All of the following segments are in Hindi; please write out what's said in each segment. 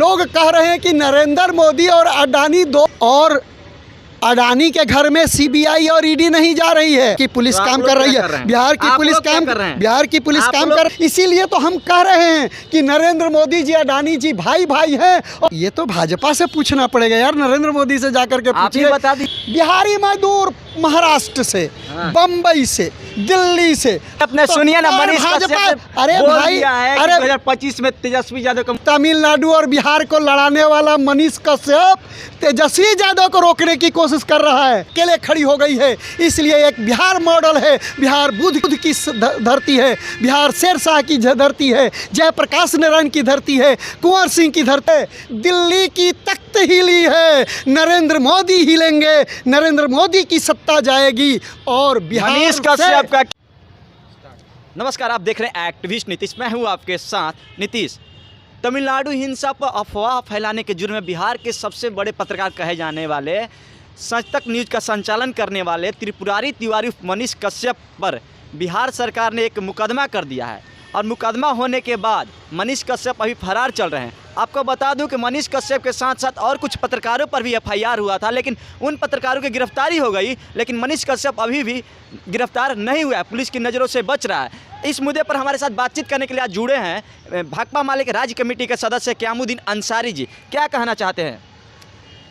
लोग कह रहे हैं कि नरेंद्र मोदी और अडानी अडानी के घर में सीबीआई और ईडी नहीं जा रही है कि पुलिस काम कर रही है। बिहार की पुलिस काम कर इसीलिए तो हम कह रहे हैं कि नरेंद्र मोदी जी अडानी जी भाई भाई हैं। और ये तो भाजपा से पूछना पड़ेगा यार, नरेंद्र मोदी से जाकर के पूछिए। बता दी बिहारी मजदूर महाराष्ट्र से, बम्बई से, दिल्ली से अपने सुनिए ना, मनीष भाजपा। अरे भाई, अरे 2025 में तेजस्वी यादव को तमिलनाडु और बिहार को लड़ाने वाला मनीष कश्यप तेजस्वी यादव को रोकने की कोशिश कर रहा है। अकेले खड़ी हो गई है, इसलिए एक बिहार मॉडल है। बिहार बुद्ध की धरती है, बिहार शेरशाह की धरती है, जयप्रकाश नारायण की धरती है, कुंवर सिंह की धरती है। दिल्ली की तख्त हिली है, नरेंद्र मोदी हिलेंगे, नरेंद्र मोदी की सत्ता जाएगी और मनीष कश्यप का। नमस्कार, आप देख रहे हैं एक्टिविस्ट नीतीश, मैं हूं आपके साथ नीतीश। तमिलनाडु हिंसा पर अफवाह फैलाने के जुर्म में बिहार के सबसे बड़े पत्रकार कहे जाने वाले सच तक न्यूज़ का संचालन करने वाले त्रिपुरारी तिवारी मनीष कश्यप पर बिहार सरकार ने एक मुकदमा कर दिया है। और मुकदमा होने के बाद मनीष कश्यप अभी फरार चल रहे हैं। आपको बता दूं कि मनीष कश्यप के साथ साथ और कुछ पत्रकारों पर भी एफआईआर हुआ था, लेकिन उन पत्रकारों की गिरफ्तारी हो गई, लेकिन मनीष कश्यप अभी भी गिरफ्तार नहीं हुआ है, पुलिस की नज़रों से बच रहा है। इस मुद्दे पर हमारे साथ बातचीत करने के लिए आज जुड़े हैं भाकपा माले के राज्य कमेटी के सदस्य क्यामुद्दीन अंसारी जी। क्या कहना चाहते हैं?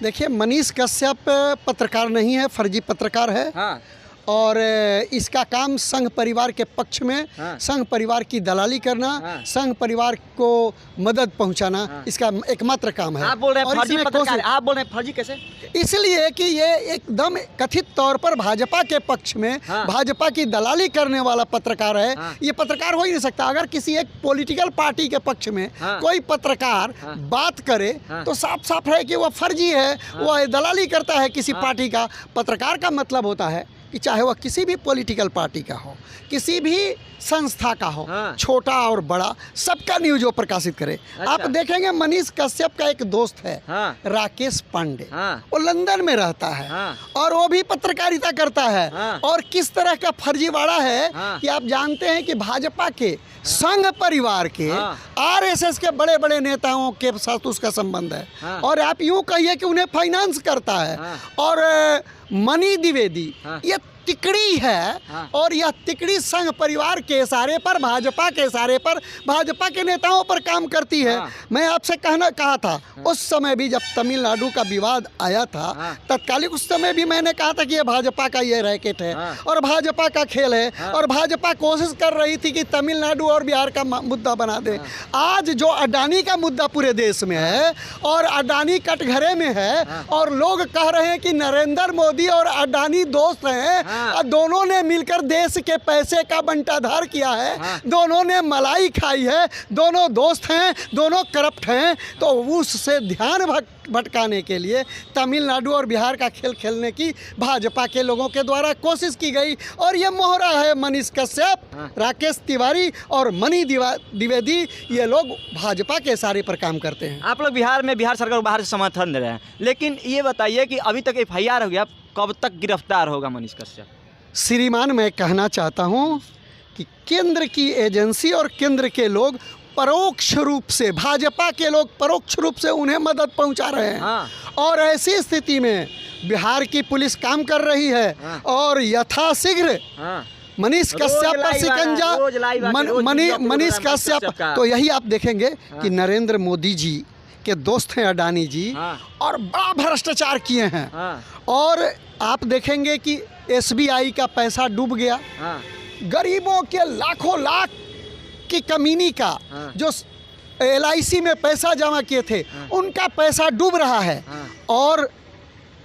देखिए, मनीष कश्यप पत्रकार नहीं है, फर्जी पत्रकार है। हाँ। और इसका काम संघ परिवार के पक्ष में संघ परिवार की दलाली करना, संघ परिवार को मदद पहुंचाना, इसका एकमात्र काम है। आप बोल रहे हैं फर्जी पत्रकार, आप बोल रहे हैं फर्जी कैसे? इसलिए कि ये एकदम कथित तौर पर भाजपा के पक्ष में भाजपा की दलाली करने वाला पत्रकार है। ये पत्रकार हो ही नहीं सकता। अगर किसी एक पॉलिटिकल पार्टी के पक्ष में कोई पत्रकार बात करे तो साफ साफ है कि वह फर्जी है, वह दलाली करता है किसी पार्टी का। पत्रकार का मतलब होता है कि चाहे वह किसी भी पॉलिटिकल पार्टी का हो, किसी भी संस्था का हो, छोटा और बड़ा, सबका न्यूज वो प्रकाशित करे। अच्छा। आप देखेंगे मनीष कश्यप का एक दोस्त है, राकेश पांडे, वो लंदन में रहता है और वो भी पत्रकारिता करता है। और किस तरह का फर्जीवाड़ा है कि आप जानते हैं कि भाजपा के संघ परिवार के आरएसएस के बड़े बड़े नेताओं के साथ उसका संबंध है। और आप यूं कहिए कि उन्हें फाइनेंस करता है। और मनी द्विवेदी ये तिकड़ी है, और यह तिकड़ी संघ परिवार के इशारे पर, भाजपा के इशारे पर, भाजपा के नेताओं पर काम करती है। मैं आपसे कहा था उस समय भी जब तमिलनाडु का विवाद आया था, तत्कालिक उस समय भी मैंने कहा था कि यह भाजपा का ये रैकेट है और भाजपा का खेल है। और भाजपा कोशिश कर रही थी कि तमिलनाडु और बिहार का मुद्दा बना दे। आज जो अडानी का मुद्दा पूरे देश में है और अडानी कटघरे में है, और लोग कह रहे हैं कि नरेंद्र मोदी और अडानी दोस्त हैं, दोनों ने मिलकर देश के पैसे का बंटाधार किया है, दोनों ने मलाई खाई है, दोनों दोस्त हैं, दोनों करप्ट हैं। तो उससे ध्यान भटकाने के लिए तमिलनाडु और बिहार का खेल खेलने की भाजपा के लोगों के द्वारा कोशिश की गई। और ये मोहरा है मनीष कश्यप, राकेश तिवारी और मनी द्विवेदी, ये लोग भाजपा के इशारे पर काम करते हैं। आप लोग बिहार में बिहार सरकार को बाहर से समर्थन दे रहे हैं, लेकिन ये बताइए कि अभी तक एफआईआर हो गया, कब तक गिरफ्तार होगा मनीष कश्यप? श्रीमान, मैं कहना चाहता हूं कि केंद्र की एजेंसी और केंद्र के लोग परोक्ष रूप से, भाजपा के लोग परोक्ष रूप से उन्हें मदद पहुंचा रहे हैं। और ऐसी स्थिति में बिहार की पुलिस काम कर रही है और यथाशीघ्र मनीष कश्यप पर शिकंजा, मनीष कश्यप, तो यही आप देखेंगे कि नरेंद्र मोदी जी के दोस्त हैं अडानी जी, और बड़ा भ्रष्टाचार किए हैं। और आप देखेंगे कि एसबीआई का पैसा डूब गया, गरीबों के लाखों लाख की कमीनी का, जो एलआईसी में पैसा जमा किए थे, उनका पैसा डूब रहा है। और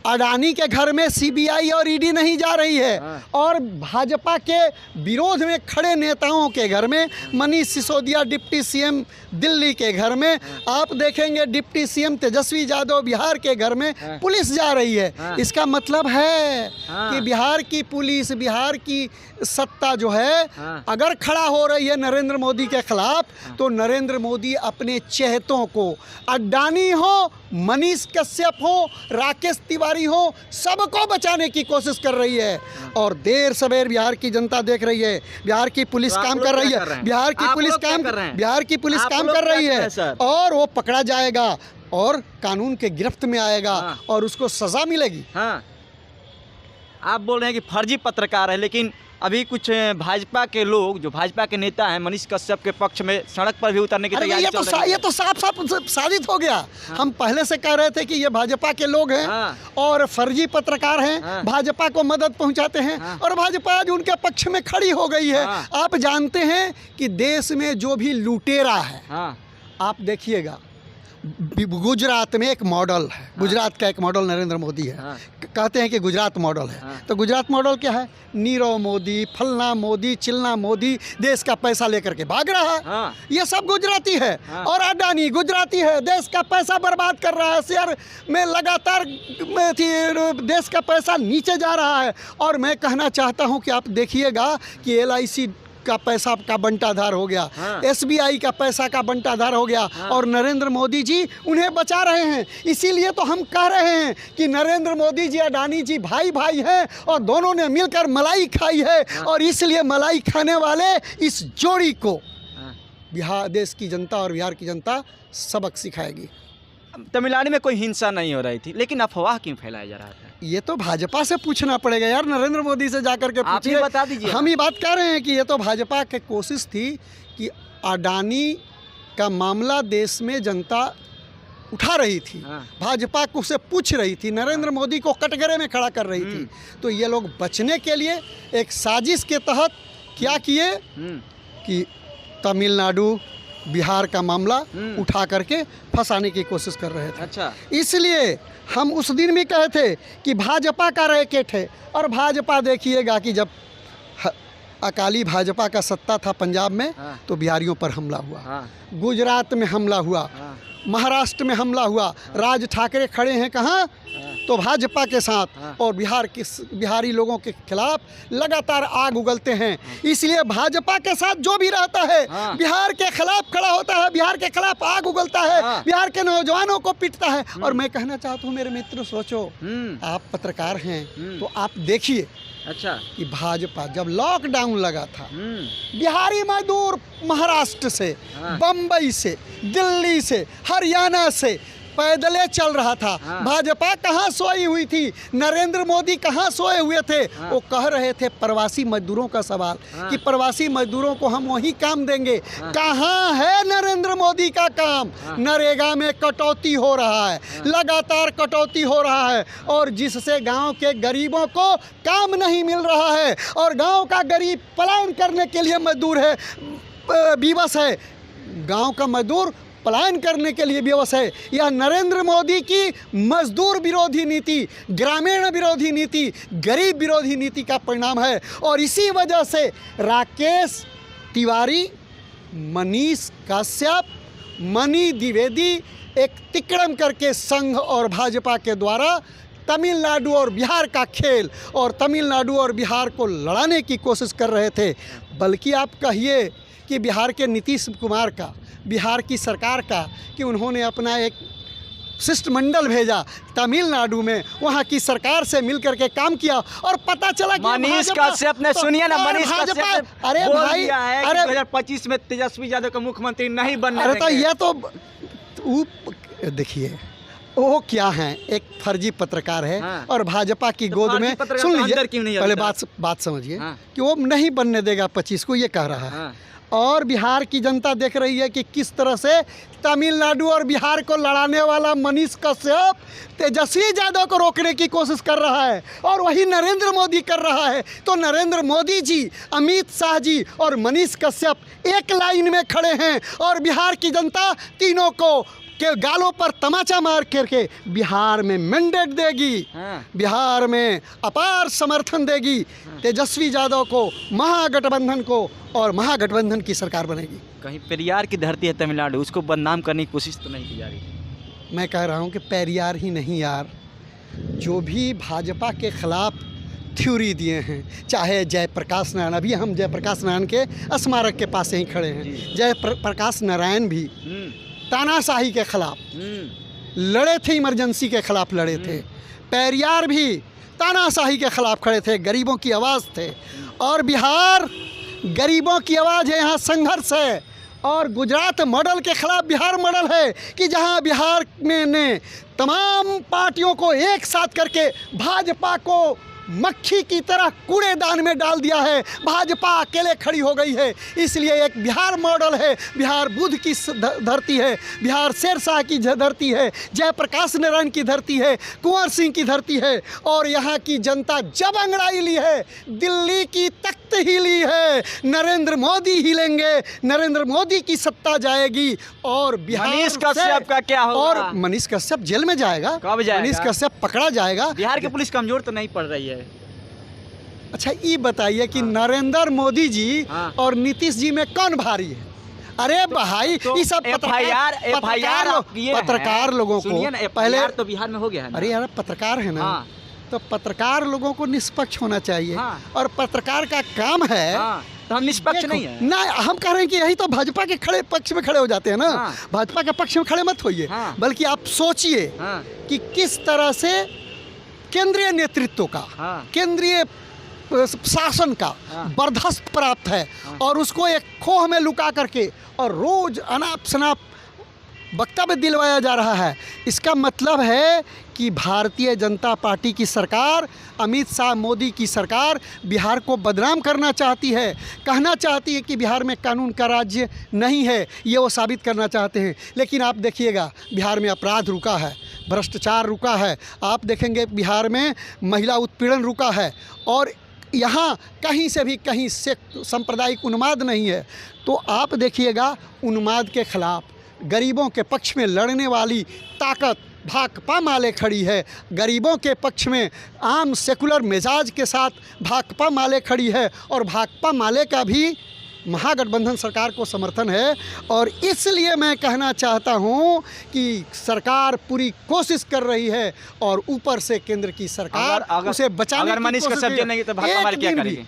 अडानी के घर में सीबीआई और ईडी नहीं जा रही है। और भाजपा के विरोध में खड़े नेताओं के घर में, मनीष सिसोदिया डिप्टी सीएम दिल्ली के घर में, आप देखेंगे डिप्टी सीएम तेजस्वी यादव बिहार के घर में पुलिस जा रही है। इसका मतलब है कि बिहार की पुलिस, बिहार की सत्ता जो है, अगर खड़ा हो रही है नरेंद्र मोदी के खिलाफ, तो नरेंद्र मोदी अपने चहेतों को, अडानी हो, मनीष कश्यप हो, राकेश तिवारी हो, सबको बचाने की कोशिश कर रही है। और देर सवेर बिहार की जनता देख रही है, बिहार की पुलिस काम कर रही है, बिहार की पुलिस काम कर रही है, और वो पकड़ा जाएगा। और कानून के गिरफ्त में आएगा और उसको सज़ा मिलेगी। हाँ, आप बोल रहे हैं कि फर्जी पत्रकार है, लेकिन अभी कुछ भाजपा के लोग, जो भाजपा के नेता हैं, मनीष कश्यप के पक्ष में सड़क पर भी उतरने की तैयारी चल रही है। ये तो साफ साफ साबित हो गया। हम पहले से कह रहे थे कि ये भाजपा के लोग हैं और फर्जी पत्रकार हैं, भाजपा को मदद पहुंचाते हैं और भाजपा आज उनके पक्ष में खड़ी हो गई है। आप जानते हैं कि देश में जो भी लुटेरा है, आप देखिएगा, गुजरात में एक मॉडल है, गुजरात का एक मॉडल नरेंद्र मोदी है। कहते हैं कि गुजरात मॉडल है, तो गुजरात मॉडल क्या है? नीरव मोदी, फलना मोदी, चिलना मोदी देश का पैसा लेकर के भाग रहा है। ये सब गुजराती है। और अडानी गुजराती है, देश का पैसा बर्बाद कर रहा है, शेयर में लगातार देश का पैसा नीचे जा रहा है। और मैं कहना चाहता हूँ कि आप देखिएगा कि LIC का पैसा का बंटाधार हो गया, SBI का पैसा का बंटाधार हो गया और नरेंद्र मोदी जी उन्हें बचा रहे हैं। इसीलिए तो हम कह रहे हैं कि नरेंद्र मोदी जी, अडानी जी भाई भाई हैं और दोनों ने मिलकर मलाई खाई है और इसलिए मलाई खाने वाले इस जोड़ी को बिहार देश की जनता और बिहार की जनता सबक सिखाएगी। तमिलनाडु में कोई हिंसा नहीं हो रही थी, लेकिन अफवाह क्यों फैलाया जा रहा था? ये तो भाजपा से पूछना पड़ेगा यार, नरेंद्र मोदी से जाकर के पूछिए। आप ही बता दीजिए। हम ही बात कर रहे हैं कि ये तो भाजपा की कोशिश थी कि अडानी का मामला देश में जनता उठा रही थी, भाजपा को से पूछ रही थी, नरेंद्र मोदी को कटघरे में खड़ा कर रही थी। तो ये लोग बचने के लिए एक साजिश के तहत क्या किए कि तमिलनाडु बिहार का मामला उठा करके फंसाने की कोशिश कर रहे थे। अच्छा, इसलिए हम उस दिन भी कहे थे कि भाजपा का रैकेट है। और भाजपा देखिएगा कि जब अकाली भाजपा का सत्ता था पंजाब में, तो बिहारियों पर हमला हुआ, गुजरात में हमला हुआ, महाराष्ट्र में हमला हुआ। राज ठाकरे खड़े हैं कहाँ? तो भाजपा के साथ, और बिहारी लोगों के खिलाफ लगातार आग उगलते हैं। इसलिए भाजपा के साथ जो भी रहता है बिहार के खिलाफ खड़ा होता है, बिहार के खिलाफ आग उगलता है, बिहार के नौजवानों को पीटता है। और मैं कहना चाहता हूँ मेरे मित्र, सोचो, आप पत्रकार हैं तो आप देखिए अच्छा कि भाजपा जब लॉकडाउन लगा था, बिहारी मजदूर महाराष्ट्र से, बम्बई से, दिल्ली से, हरियाणा से पैदले चल रहा था। भाजपा कहाँ सोई हुई थी? नरेंद्र मोदी कहाँ सोए हुए थे? वो कह रहे थे प्रवासी मजदूरों का सवाल कि प्रवासी मजदूरों को हम वही काम देंगे। कहाँ है नरेंद्र मोदी का काम? नरेगा में कटौती हो रहा है, लगातार कटौती हो रहा है, और जिससे गांव के गरीबों को काम नहीं मिल रहा है और गांव का गरीब पलायन करने के लिए मजदूर है, विवश है। गांव का मजदूर पलायन करने के लिए विवश है। यह नरेंद्र मोदी की मजदूर विरोधी नीति, ग्रामीण विरोधी नीति, गरीब विरोधी नीति का परिणाम है। और इसी वजह से राकेश तिवारी, मनीष कश्यप, मनी द्विवेदी एक तिकड़म करके संघ और भाजपा के द्वारा तमिलनाडु और बिहार का खेल और तमिलनाडु और बिहार को लड़ाने की कोशिश कर रहे थे। बल्कि आप कहिए कि बिहार के नीतीश कुमार का, बिहार की सरकार का, कि उन्होंने अपना एक शिष्टमंडल भेजा तमिलनाडु में, वहाँ की सरकार से मिलकर के काम किया और पता चला कि मनीष कश्यप ने, सुनिए ना, मनीष कश्यप अरे भाई, अरे 2025 में तेजस्वी यादव का मुख्यमंत्री नहीं बनने देंगे। तो ये तो देखिए वो क्या है, एक फर्जी पत्रकार है और भाजपा की गोद में, सुन लीजिए पहले बात समझिए कि वो नहीं बनने देगा 25 को, ये कह रहा है। और बिहार की जनता देख रही है कि किस तरह से तमिलनाडु और बिहार को लड़ाने वाला मनीष कश्यप तेजस्वी यादव को रोकने की कोशिश कर रहा है और वही नरेंद्र मोदी कर रहा है। तो नरेंद्र मोदी जी, अमित शाह जी और मनीष कश्यप एक लाइन में खड़े हैं और बिहार की जनता तीनों को के गालों पर तमाचा मार करके बिहार में मैंडेट देगी, बिहार में अपार समर्थन देगी तेजस्वी यादव को, महागठबंधन को, और महागठबंधन की सरकार बनेगी। कहीं पेरियार की धरती है तमिलनाडु, उसको बदनाम करने की कोशिश तो नहीं की जा रही? मैं कह रहा हूँ कि पेरियार ही नहीं यार, जो भी भाजपा के खिलाफ थ्योरी दिए हैं, चाहे जयप्रकाश नारायण, अभी हम जयप्रकाश नारायण के स्मारक के पास ही खड़े हैं, जयप्रकाश नारायण भी तानाशाही के खिलाफ लड़े थे, इमरजेंसी के खिलाफ लड़े थे। पेरियार भी तानाशाही के खिलाफ खड़े थे, गरीबों की आवाज़ थे। और बिहार गरीबों की आवाज़ है, यहाँ संघर्ष है और गुजरात मॉडल के खिलाफ बिहार मॉडल है कि जहां बिहार में ने तमाम पार्टियों को एक साथ करके भाजपा को मक्खी की तरह कूड़ेदान में डाल दिया है। भाजपा अकेले खड़ी हो गई है। इसलिए एक बिहार मॉडल है, बिहार बुद्ध की धरती है, बिहार शेरशाह की धरती है, जयप्रकाश नारायण की धरती है, कुंवर सिंह की धरती है। और यहाँ की जनता जब अंगड़ाई ली है, दिल्ली की तख्त ही ली है। नरेंद्र मोदी हिलेंगे, नरेंद्र मोदी की सत्ता जाएगी और बिहार मनीष कश्यप का क्या होगा? और मनीष कश्यप जेल में जाएगा। कब जाएगा? मनीष कश्यप पकड़ा जाएगा। बिहार की पुलिस कमजोर तो नहीं पड़ रही है? अच्छा ये बताइए कि नरेंद्र मोदी जी और नीतीश जी में कौन भारी है? अरे भाई तो ये सब पत्रकार लोगों को पहले तो बिहार में हो गया है ना? अरे यार पत्रकार है ना, तो पत्रकार लोगों को निष्पक्ष होना चाहिए। और पत्रकार का काम है, तो हम निष्पक्ष नहीं है ना। हम कह रहे हैं कि यही तो भाजपा के खड़े पक्ष में खड़े हो जाते हैं ना। भाजपा के पक्ष में खड़े मत होइए, बल्कि आप सोचिए कि किस तरह से केंद्रीय नेतृत्व का, केंद्रीय शासन का बर्दाश्त प्राप्त है और उसको एक खोह में लुका करके और रोज अनाप शनाप वक्तव्य दिलवाया जा रहा है। इसका मतलब है कि भारतीय जनता पार्टी की सरकार, अमित शाह मोदी की सरकार बिहार को बदनाम करना चाहती है, कहना चाहती है कि बिहार में कानून का राज्य नहीं है, ये वो साबित करना चाहते हैं। लेकिन आप देखिएगा बिहार में अपराध रुका है, भ्रष्टाचार रुका है, आप देखेंगे बिहार में महिला उत्पीड़न रुका है और यहाँ कहीं से भी कहीं से सांप्रदायिक उन्माद नहीं है। तो आप देखिएगा उन्माद के खिलाफ गरीबों के पक्ष में लड़ने वाली ताकत भाकपा माले खड़ी है। गरीबों के पक्ष में आम सेकुलर मिजाज के साथ भाकपा माले खड़ी है और भाकपा माले का भी महागठबंधन सरकार को समर्थन है। और इसलिए मैं कहना चाहता हूं कि सरकार पूरी कोशिश कर रही है और ऊपर से केंद्र की सरकार उसे बचाने की मनीष कश्यप जेल नहीं तो भाजपा हमारी क्या करेगी?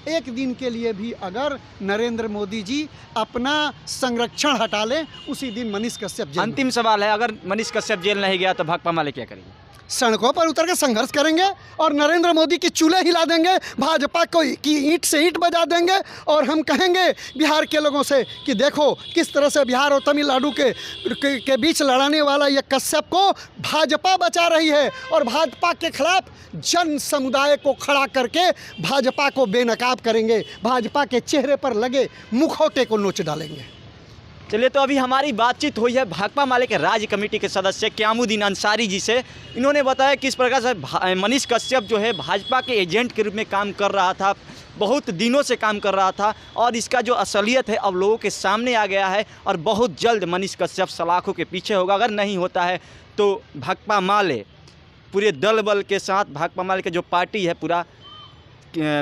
एक दिन के लिए भी अगर नरेंद्र मोदी जी अपना संरक्षण हटा लें, उसी दिन मनीष कश्यप जेल। अंतिम सवाल है, अगर मनीष कश्यप जेल नहीं गया तो भाकपा माले क्या करेगी? सड़कों पर उतर के संघर्ष करेंगे और नरेंद्र मोदी की चूल्हे हिला देंगे, भाजपा को की ईंट से ईंट बजा देंगे। और हम कहेंगे बिहार के लोगों से कि देखो किस तरह से बिहार और तमिलनाडु के बीच लड़ाने वाला ये कश्यप को भाजपा बचा रही है और भाजपा के खिलाफ जन समुदाय को खड़ा करके भाजपा को बेनकाब करेंगे, भाजपा के चेहरे पर लगे मुखौटे को नोच डालेंगे। चलिए, तो अभी हमारी बातचीत हुई है भाकपा माले के राज्य कमेटी के सदस्य क्यामुद्दीन अंसारी जी से। इन्होंने बताया किस प्रकार से मनीष कश्यप जो है भाजपा के एजेंट के रूप में काम कर रहा था, बहुत दिनों से काम कर रहा था और इसका जो असलियत है अब लोगों के सामने आ गया है और बहुत जल्द मनीष कश्यप सलाखों के पीछे होगा। अगर नहीं होता है तो भाकपा माले पूरे दल बल के साथ, भाकपा माले के जो पार्टी है पूरा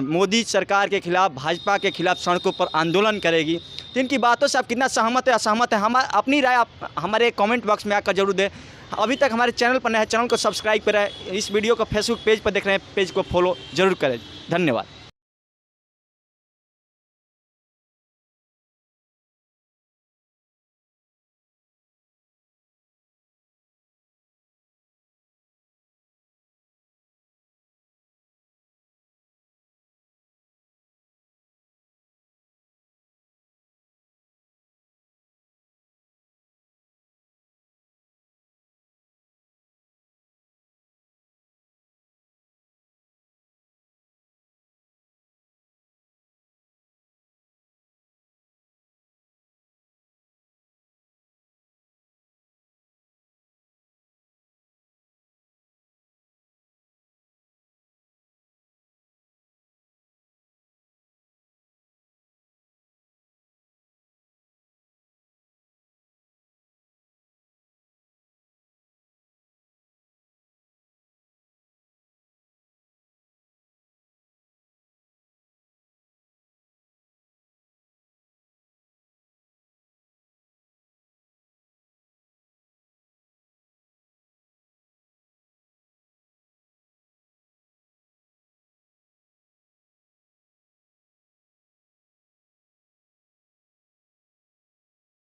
मोदी सरकार के खिलाफ, भाजपा के खिलाफ सड़कों पर आंदोलन करेगी। तो इनकी बातों से आप कितना सहमत है असहमत है, अपनी राय आप हमारे कमेंट बॉक्स में आकर जरूर दें। अभी तक हमारे चैनल पर नए हैं, चैनल को सब्सक्राइब करें। इस वीडियो को फेसबुक पेज पर देख रहे हैं, पेज को फॉलो जरूर करें। धन्यवाद।